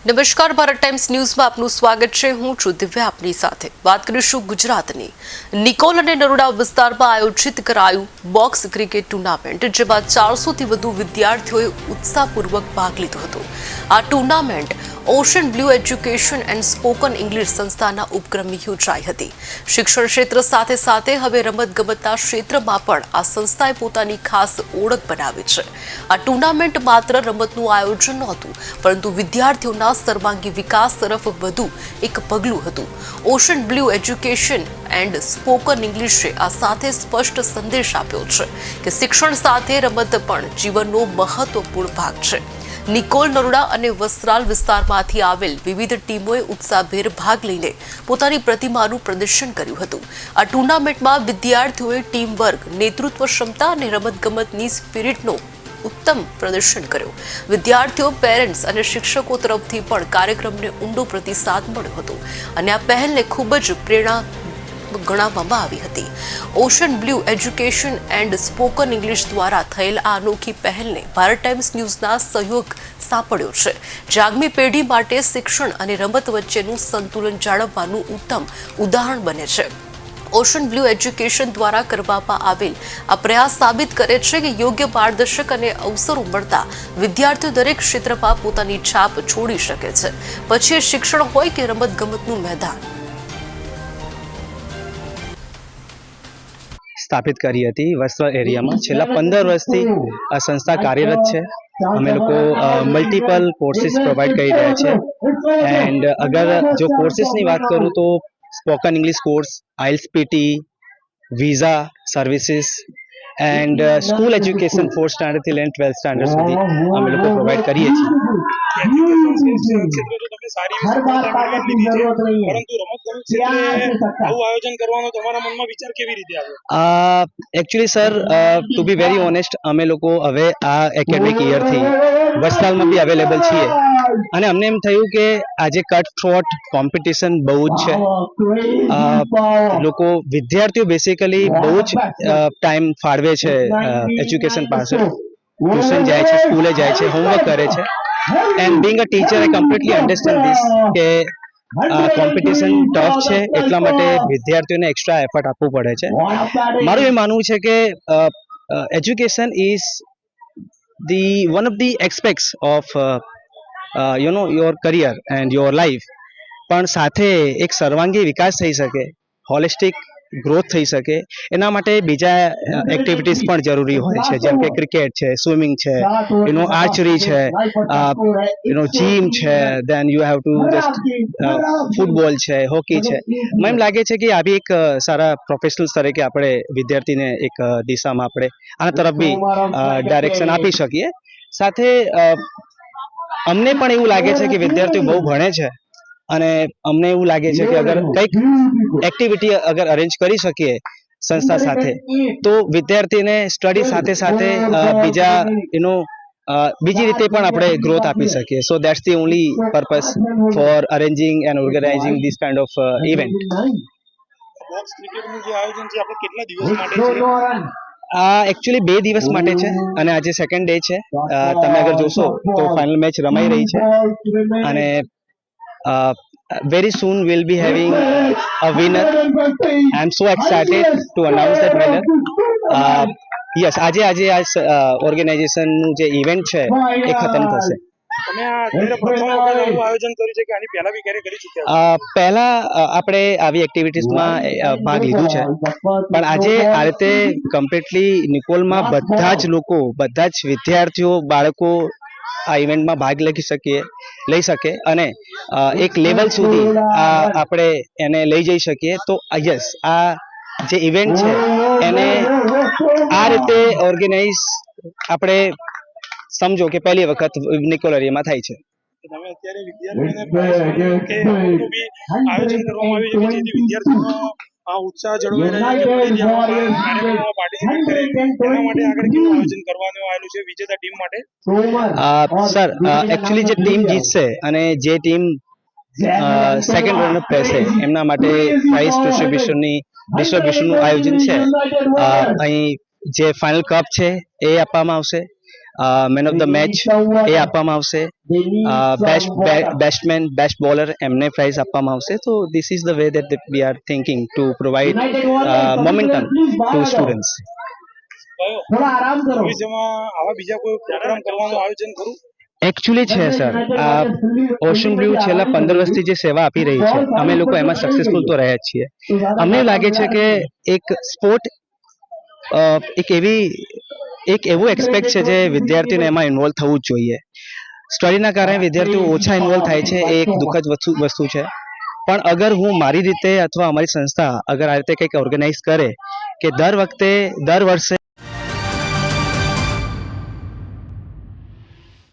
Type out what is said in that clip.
નમસ્કાર, ભારત ટાઈમ્સ ન્યૂઝમાં આપનું સ્વાગત છે। હું છું દિવ્યા આપની સાથે। વાત કરીશું ગુજરાતની। નિકોલ અને નરોડા વિસ્તારમાં આયોજિત કરાયું બોક્સ ક્રિકેટ ટુર્નામેન્ટ, જેમાં 400થી વધુ વિદ્યાર્થીઓએ ઉત્સાહપૂર્વક ભાગ લીધો હતો। આ tournament ocean blue education and spoken English સંસ્થાના ઉપક્રમે યોજાઈ હતી। શિક્ષણ ક્ષેત્ર સાથે સાથે હવે રમતગમતના ક્ષેત્રમાં પણ આ સંસ્થાએ પોતાની ખાસ ઓળખ બનાવી છે। આ ટુર્નામેન્ટ માત્ર રમતનું આયોજન નહોતું, પરંતુ વિદ્યાર્થીઓના સર્વાંગી વિકાસ તરફ વધુ એક પગલું હતું। Ocean blue education and spoken ઇંગ્લિશે આ સાથે સ્પષ્ટ સંદેશ આપ્યો છે કે શિક્ષણ સાથે રમત પણ જીવનનો મહત્વપૂર્ણ ભાગ છે। નિકોલ, નરોડા અને વસ્ત્રાલ વિસ્તારમાંથી આવેલ વિવિધ ટીમોએ ઉત્સાહભેર ભાગ લઈને પોતાની પ્રતિમાનું પ્રદર્શન કર્યું હતું। આ ટુર્નામેન્ટમાં વિદ્યાર્થીઓએ ટીમ વર્ક, નેતૃત્વ ક્ષમતા અને રમતગમતની સ્પિરિટનો ઉત્તમ પ્રદર્શન કર્યો। વિદ્યાર્થીઓ, પેરેન્ટ્સ અને શિક્ષકો તરફથી પણ કાર્યક્રમને ઊંડો પ્રતિસાદ મળ્યો હતો અને આ પહેલને ખૂબ જ પ્રેરણા ગણાવવામાં આવી હતી। Ocean blue education and spoken English દ્વારા થયેલ આ અનોખી પહેલને ભારત ટાઈમ્સ ન્યૂઝના સહયોગ સાંપડ્યો છે, જે આગામી પેઢી માટે શિક્ષણ અને રમત વચ્ચેનું સંતુલન જાળવવાનું ઉત્તમ ઉદાહરણ બને છે। ઓશન બ્લુ એજ્યુકેશન દ્વારા કરવામાં આવેલ આ પ્રયાસ સાબિત કરે છે કે યોગ્ય માર્ગદર્શક અને અવસરો મળતા વિદ્યાર્થીઓ દરેક ક્ષેત્રમાં પોતાની છાપ છોડી શકે છે, પછી શિક્ષણ હોય કે રમતગમતનું મેદાન। સ્થાપિત કરી હતી વસ્ત્રાલ એરિયામાં। છેલ્લા 15 વર્ષથી આ સંસ્થા કાર્યરત છે। અમે લોકો મલ્ટિપલ કોર્સિસ પ્રોવાઈડ કરી રહ્યા છે। એન્ડ અગર જો કોર્સિસની વાત કરું તો spoken English course, IELTS PT, visa services and school education 4th સ્ટાન્ડર્ડથી લઈને 12th સ્ટાન્ડર્ડ સુધી અમે લોકો પ્રોવાઈડ કરીએ છીએ। Actually sir, to be very honest, અમે લોકો હવે આ એકેડમિક યરથી વસ્ત્રાલમાં બી અવેલેબલ છીએ અને અમને એમ થયું કે આજે કટ થ્રોટ કોમ્પિટિશન બહુ જ છે। લોકો, વિદ્યાર્થીઓ બેસિકલી બહુ જ ટાઈમ ફાળવે છે એજ્યુકેશન પાછળ। ટ્યુશન જાય છે, સ્કૂલે જાય છે, હોમવર્ક કરે છે। And being a teacher I completely understand this કે કોમ્પિટિશન ટફ છે, એટલા માટે વિદ્યાર્થીઓને એક્સ્ટ્રા એફર્ટ આપવું પડે છે। મારું એ માનવું છે કે education is the one of the aspects of your career and your life, પણ સાથે એક સર્વાંગી વિકાસ થઈ શકે, હોલિસ્ટિક ગ્રોથ થઈ શકે, એના માટે બીજા એક્ટિવિટીઝ પણ જરૂરી હોય છે, જેમ કે ક્રિકેટ છે, સ્વિમિંગ છે, આર્ચરી છે, જીમ છે, then you have to just football છે, હોકી છે। મને એમ લાગે છે કે આવી એક સારા પ્રોફેશનલ્સ તરીકે આપણે વિદ્યાર્થીને એક દિશામાં આપણે આના તરફ બી ડાયરેક્શન આપી શકીએ। સાથે અમને પણ એવું લાગે છે કે વિદ્યાર્થીઓ બહુ ભણે છે અને અમને એવું લાગે છે કે અગર કંઈક એક્ટિવિટી અગર અરેન્જ કરી શકીએ સંસ્થા સાથે, તો વિદ્યાર્થીને સ્ટડી સાથે સાથે બીજી રીતે પણ આપણે ગ્રોથ આપી શકીએ। So that's the only purpose for arranging and organising this kind of event. આ એકચ્યુઅલી 2 દિવસ માટે છે અને આજે સેકન્ડ ડે છે। તમે અગર જોશો તો ફાઇનલ મેચ રમાઈ રહી છે અને very soon we'll be having a winner. I'm so excited to announce that winner. Yes, આજે આ ઓર્ગેનાઇઝેશન નું જે ઇવેન્ટ છે એ ખતમ થશે। પહેલા આપણે આવી એક્ટિવિટીઝમાં ભાગ લીધું છે, પણ આજે આ રીતે કમ્પ્લીટલી નિકોલમાં બધા જ લોકો, બધા જ વિદ્યાર્થીઓ, બાળકો આ ઇવેન્ટમાં ભાગ લઈ શકે અને એક લેવલ સુધી આપણે એને લઈ જઈ શકીએ। તો યસ, આ જે ઇવેન્ટ છે એને આ રીતે ઓર્ગેનાઇઝ આપણે સમજો કે પહેલી વખત નિકોલ એરિયામાં થાય છે। સર, એકચ્યુઅલી જે ટીમ જીતશે અને જે ટીમ સેકન્ડ રનઅપ રહેશે એમના માટે પ્રાઇઝ ડિસ્ટ્રીબ્યુશનનું આયોજન છે। અહીં જે ફાઇનલ કપ છે એ આપવામાં આવશે મેન ઓફ ધ મેચ એ આપવામાં આવશે, બેસ્ટમેન બેસ્ટ બોલર એમને પ્રાઇઝ આપવામાં આવશે. તો this is the way that we are thinking to provide momentum to students. ભવિષ્યમાં આવા બીજા કોઈ પ્રોગ્રામ કરવાનું આયોજન કરું? એકચ્યુઅલી છે સર, આ ઓશન બ્લુ છેલ્લા 15 વર્ષથી જે સેવા આપી રહી છે, અમે લોકો એમાં સક્સેસફુલ તો રહ્યા જ છીએ. અમને લાગે છે કે એક સ્પોર્ટ એક એવું એક્સપેક્ટ છે જે વિદ્યાર્થીને એમાં ઇન્વોલ્વ થવું જ જોઈએ. સ્ટડીના કારણે વિદ્યાર્થીઓ ઓછા ઇન્વોલ્વ થાય છે, એ એક દુઃખદ વસ્તુ છે. પણ અગર હું મારી રીતે અથવા અમારી સંસ્થા અગર આ રીતે કંઈક ઓર્ગેનાઇઝ કરે કે દર વર્ષે